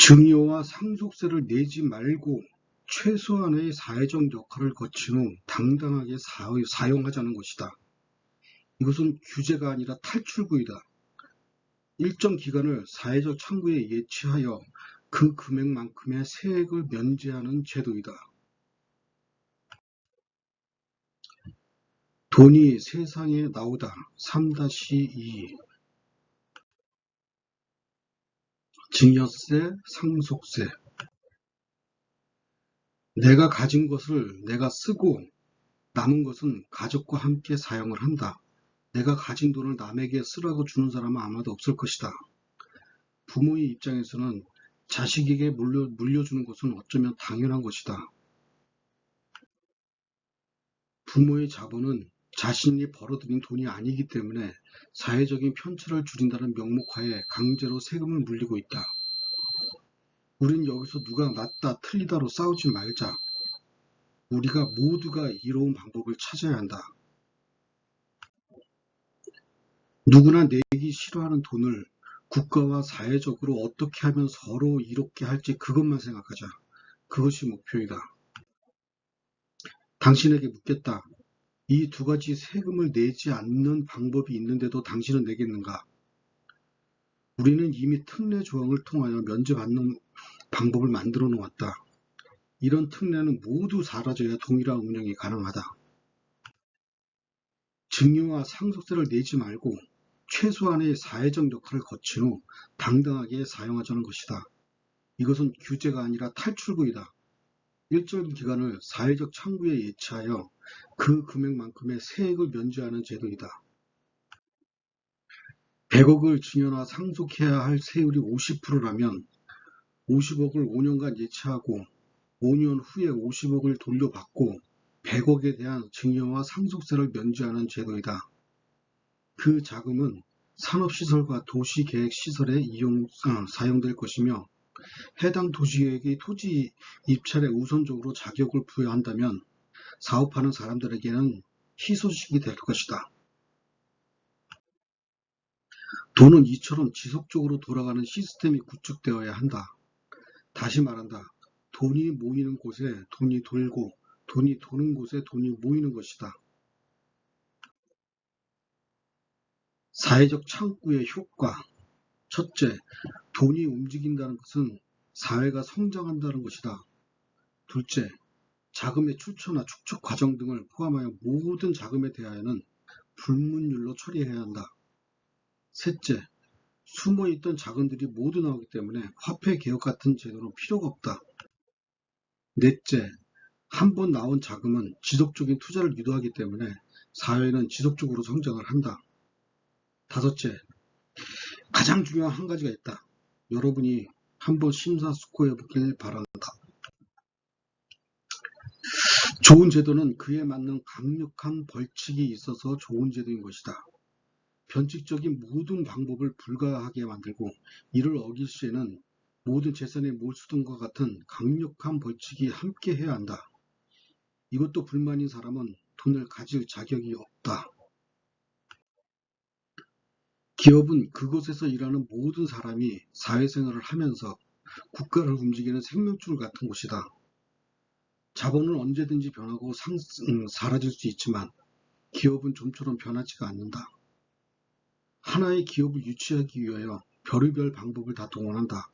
증여와 상속세를 내지 말고 최소한의 사회적 역할을 거친 후 당당하게 사용하자는 것이다. 이것은 규제가 아니라 탈출구이다. 일정 기간을 사회적 창구에 예치하여 그 금액만큼의 세액을 면제하는 제도이다. 돈이 세상에 나오다. 3-2 증여세, 상속세. 내가 가진 것을 내가 쓰고 남은 것은 가족과 함께 사용을 한다. 내가 가진 돈을 남에게 쓰라고 주는 사람은 아마도 없을 것이다. 부모의 입장에서는 자식에게 물려주는 것은 어쩌면 당연한 것이다. 부모의 자본은 자신이 벌어들인 돈이 아니기 때문에 사회적인 편차를 줄인다는 명목하에 강제로 세금을 물리고 있다. 우린 여기서 누가 맞다 틀리다로 싸우지 말자. 우리가 모두가 이로운 방법을 찾아야 한다. 누구나 내기 싫어하는 돈을 국가와 사회적으로 어떻게 하면 서로 이롭게 할지 그것만 생각하자. 그것이 목표이다. 당신에게 묻겠다. 이 두 가지 세금을 내지 않는 방법이 있는데도 당신은 내겠는가? 우리는 이미 특례 조항을 통하여 면제받는 방법을 만들어 놓았다. 이런 특례는 모두 사라져야 동일한 운영이 가능하다. 증여와 상속세를 내지 말고 최소한의 사회적 역할을 거친 후 당당하게 사용하자는 것이다. 이것은 규제가 아니라 탈출구이다. 일정 기간을 사회적 창구에 예치하여 그 금액만큼의 세액을 면제하는 제도이다. 100억을 증여나 상속해야 할 세율이 50%라면 50억을 5년간 예치하고 5년 후에 50억을 돌려받고 100억에 대한 증여와 상속세를 면제하는 제도이다. 그 자금은 산업시설과 도시계획시설에 사용될 것이며 해당 도시계획이 토지 입찰에 우선적으로 자격을 부여한다면 사업하는 사람들에게는 희소식이 될 것이다. 돈은 이처럼 지속적으로 돌아가는 시스템이 구축되어야 한다. 다시 말한다. 돈이 모이는 곳에 돈이 돌고 돈이 도는 곳에 돈이 모이는 것이다. 사회적 창구의 효과. 첫째, 돈이 움직인다는 것은 사회가 성장한다는 것이다. 둘째, 자금의 출처나 축적 과정 등을 포함하여 모든 자금에 대하여는 불문율로 처리해야 한다. 셋째, 숨어있던 자금들이 모두 나오기 때문에 화폐 개혁 같은 제도는 필요가 없다. 넷째, 한 번 나온 자금은 지속적인 투자를 유도하기 때문에 사회는 지속적으로 성장을 한다. 다섯째, 가장 중요한 한 가지가 있다. 여러분이 한번 심사숙고해 보길 바란다. 좋은 제도는 그에 맞는 강력한 벌칙이 있어서 좋은 제도인 것이다. 변칙적인 모든 방법을 불가하게 만들고 이를 어길 시에는 모든 재산의 몰수등과 같은 강력한 벌칙이 함께 해야 한다. 이것도 불만인 사람은 돈을 가질 자격이 없다. 기업은 그곳에서 일하는 모든 사람이 사회생활을 하면서 국가를 움직이는 생명줄 같은 곳이다. 자본은 언제든지 변하고 사라질 수 있지만 기업은 좀처럼 변하지가 않는다. 하나의 기업을 유치하기 위하여 별의별 방법을 다 동원한다.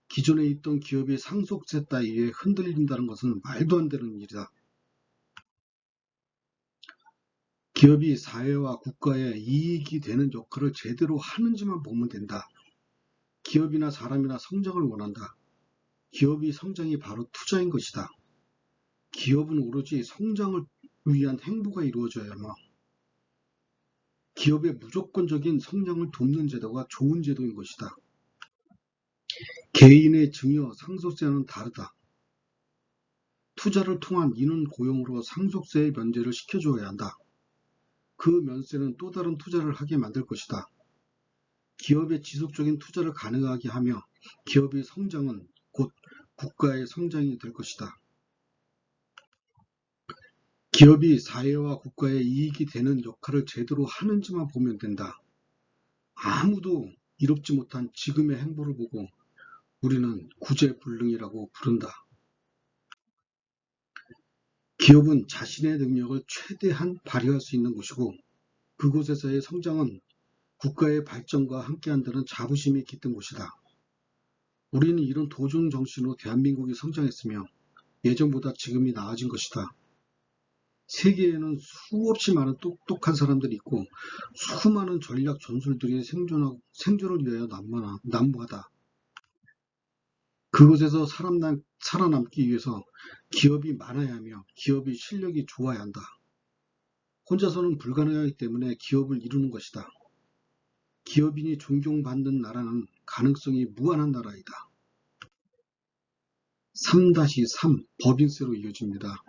기존에 있던 기업이 상속세 따위에 흔들린다는 것은 말도 안 되는 일이다. 기업이 사회와 국가에 이익이 되는 역할을 제대로 하는지만 보면 된다. 기업이나 사람이나 성장을 원한다. 기업이 성장이 바로 투자인 것이다. 기업은 오로지 성장을 위한 행보가 이루어져야만 기업의 무조건적인 성장을 돕는 제도가 좋은 제도인 것이다. 개인의 증여, 상속세와는 다르다. 투자를 통한 인원 고용으로 상속세의 면제를 시켜줘야 한다. 그 면세는 또 다른 투자를 하게 만들 것이다. 기업의 지속적인 투자를 가능하게 하며 기업의 성장은 곧 국가의 성장이 될 것이다. 기업이 사회와 국가에 이익이 되는 역할을 제대로 하는지만 보면 된다. 아무도 이롭지 못한 지금의 행보를 보고 우리는 구제불능이라고 부른다. 기업은 자신의 능력을 최대한 발휘할 수 있는 곳이고 그곳에서의 성장은 국가의 발전과 함께한다는 자부심이 깃든 곳이다. 우리는 이런 도전 정신으로 대한민국이 성장했으며 예전보다 지금이 나아진 것이다. 세계에는 수없이 많은 똑똑한 사람들이 있고 수많은 전략 전술들이 생존을 위하여 난무하다. 그곳에서 살아남기 위해서 기업이 많아야 하며 기업의 실력이 좋아야 한다. 혼자서는 불가능하기 때문에 기업을 이루는 것이다. 기업인이 존경받는 나라는 가능성이 무한한 나라이다. 3-3 법인세로 이어집니다.